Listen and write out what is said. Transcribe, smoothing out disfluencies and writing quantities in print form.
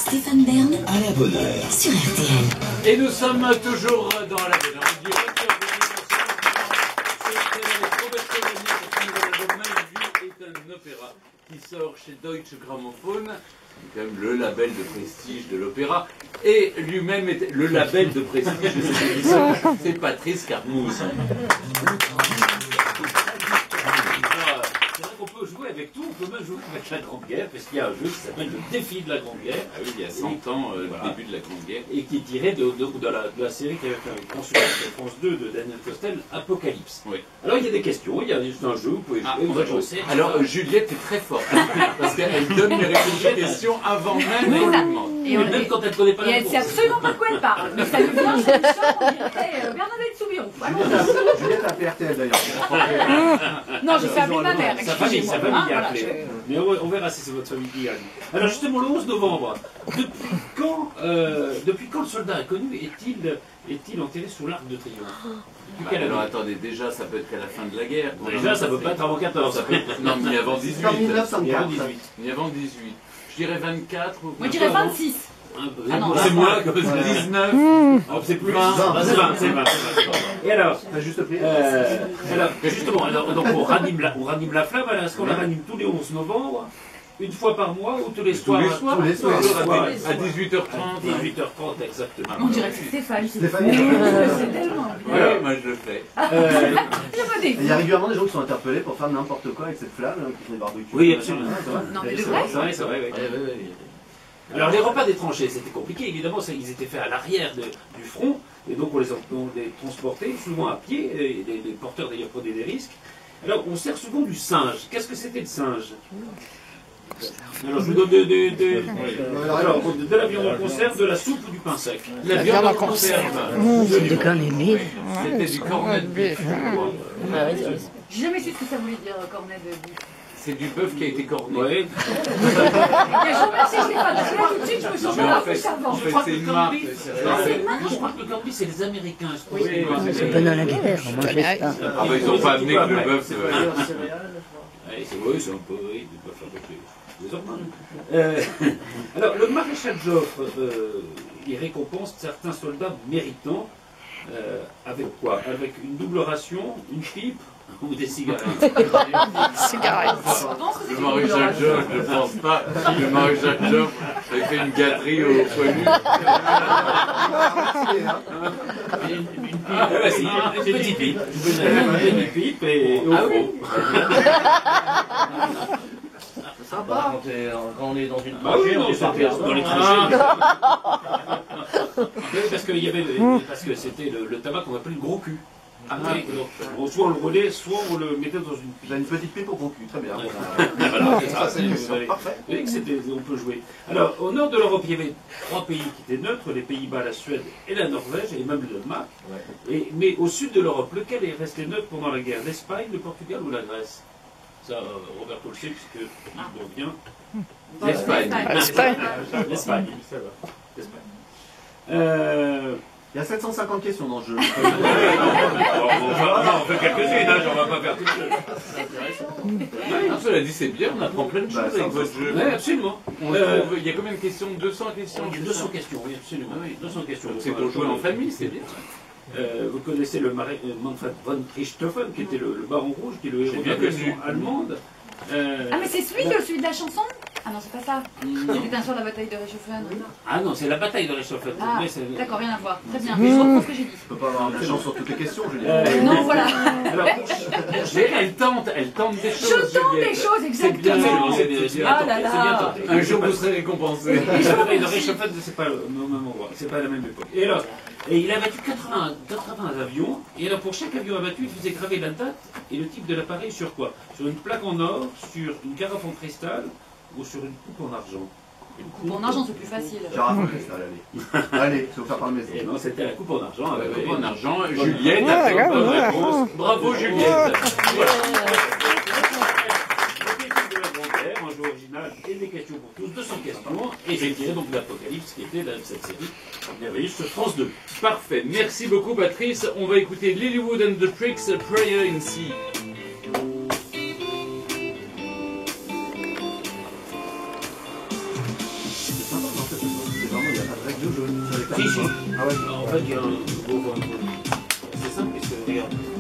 Stéphane Bern à la bonne heure sur RTL. Et nous sommes toujours dans la bonne heure. C'est un opéra qui sort chez Deutsche Grammophon, quand même le label de prestige de l'opéra, et lui-même est le label de prestige de cette émission, c'est Patrice Carmouze. On peut jouer avec tout, on peut même jouer avec la Grande Guerre, parce qu'il y a un jeu qui s'appelle le défi de la Grande Guerre. Ah oui, il y a 100 ans, le début de la Grande Guerre. Et qui est tiré de la série qui avait fait avec France 2 de Daniel Costel, Apocalypse. Oui. Alors il y a des questions, il y a juste un jeu, vous pouvez jouer, on va jouer. Alors Juliette est très forte, parce qu'elle donne les réponses aux questions avant même qu'on lui demande. Et même quand elle ne connaît pas la réponse. Et elle ne sait absolument pas de quoi elle parle. Mais ça lui vient, on dirait Bernadette Soubirous. Juliette a appelé RTL d'ailleurs. Non, je fais appeler ma mère. Sa famille a appelé. Mais on verra si c'est votre famille qui gagne. Alors justement, le 11 novembre, depuis quand le soldat inconnu est-il enterré sous l'arc de triomphe? Alors attendez, déjà ça peut être qu'à la fin de la guerre. Déjà ça peut pas être avant 14, ça peut être... Non, mais avant 18. Ni avant 18. Je dirais 24 ou... Moi je dirais 26. C'est moi, comme 19. C'est plus 20. C'est 20. Et alors, justement, donc on ranime la flamme. Est-ce qu'on la ranime tous les 11 novembre, une fois par mois ou tous les soirs? Tous les soirs. À 18h30. 18h30, exactement. On dirait que c'est Stéphane. C'est tellement. Oui, moi je le fais. Il y a régulièrement des gens qui sont interpellés pour faire n'importe quoi avec cette flamme, qui font des barbecues. Oui, absolument. Non, mais c'est vrai. C'est vrai. Alors les repas des tranchées, c'était compliqué, évidemment, ils étaient faits à l'arrière du front, et donc on les transportait souvent à pied, et les porteurs d'ailleurs prenaient des risques. Alors on sert souvent du singe. Qu'est-ce que c'était le singe? Alors je vous donne de la viande en conserve, de la soupe ou du pain sec? La viande en conserve. C'est du cornet de bif. C'était du cornet de bif. J'ai jamais su ce que ça voulait dire, cornet de bif. C'est du bœuf qui a été corné. Oui. Je vous remercie Stéphane, parce que là tout de suite je me sens pas plus servant. Je crois que le cornet beef, c'est les Américains. C'est pendant la guerre, on mangeait ça. Ah bah ils n'ont pas amené que le bœuf, c'est vrai. Oui, c'est un peu, oui, du bœuf avec les hormones. Alors, le maréchal Joffre, il récompense certains soldats méritants. Avec quoi? Avec une double ration, une pipe ou des cigarettes? Cigarettes. Le maréchal Joffre, je ne pense pas. Le maréchal Joffre avait fait une gâterie au poilu. Une petite pipe. Une pipe et au fond. Sympa quand on est dans une tranchée, on est sorti dans les tranchées. Parce que c'était le tabac qu'on appelait le gros cul. Soit on le roulait, soit on le mettait dans une pipe. Une petite pipe au gros cul, très bien. Voilà, c'est parfait. On peut jouer. Alors, au nord de l'Europe, il y avait 3 pays qui étaient neutres, les Pays-Bas, la Suède et la Norvège, et même le Danemark. Mais au sud de l'Europe, lequel est resté neutre pendant la guerre? L'Espagne, le Portugal ou la Grèce? Ça, Roberto le sait, puisque il doit bien. L'Espagne. L'Espagne. Il y a 750 questions dans le jeu. On fait quelques-unes, j'en vais pas faire toutes les deux. Cela dit, c'est bien, on apprend plein de choses avec votre jeu. Oui, absolument. Il y a combien de questions? 200 questions? 200 questions, oui, absolument. 200 questions. C'est pour jouer en famille, c'est bien. Vous connaissez le Manfred von Richthofen, qui était le baron rouge, qui est le héros de l'invasion allemande. Ah mais c'est celui de la chanson? Ah non, c'est pas ça. C'était un soir de la bataille de Richthofen. Ah non, c'est la bataille de Richthofen. Ah, d'accord, rien à voir. Très bien. Je reprends ce que j'ai dit. On peut pas avoir la chance sur toutes les questions, je dis. Non, voilà. Alors, elle tente des choses. Je tente des choses, exactement. C'est bien. Un jour, vous serez récompensé. Et de Richthofen, c'est pas le même endroit, c'est pas la même époque. Et alors, il a battu 80 avions, et alors pour chaque avion abattu, il faisait graver la date et le type de l'appareil sur quoi? Sur une plaque en or, sur une carafe en cristal ou sur une coupe en argent? Une coupe en argent, c'est plus facile. Carafe en cristal, allez. Allez, c'est offert par le maison. Et non, c'était la coupe en argent. La coupe en argent, Juliette a fait une bonne réponse. Bravo Juliette. Un jeu original et des questions pour tous, 200 questions, et j'ai tiré donc l'Apocalypse qui était cette série merveilleuse sur France 2. Parfait, merci beaucoup Patrice. On va écouter Lilywood and the Tricks, Prayer in Sea. Si, si. Ah ouais. En fait, il y a un gros. C'est simple, puisque regarde.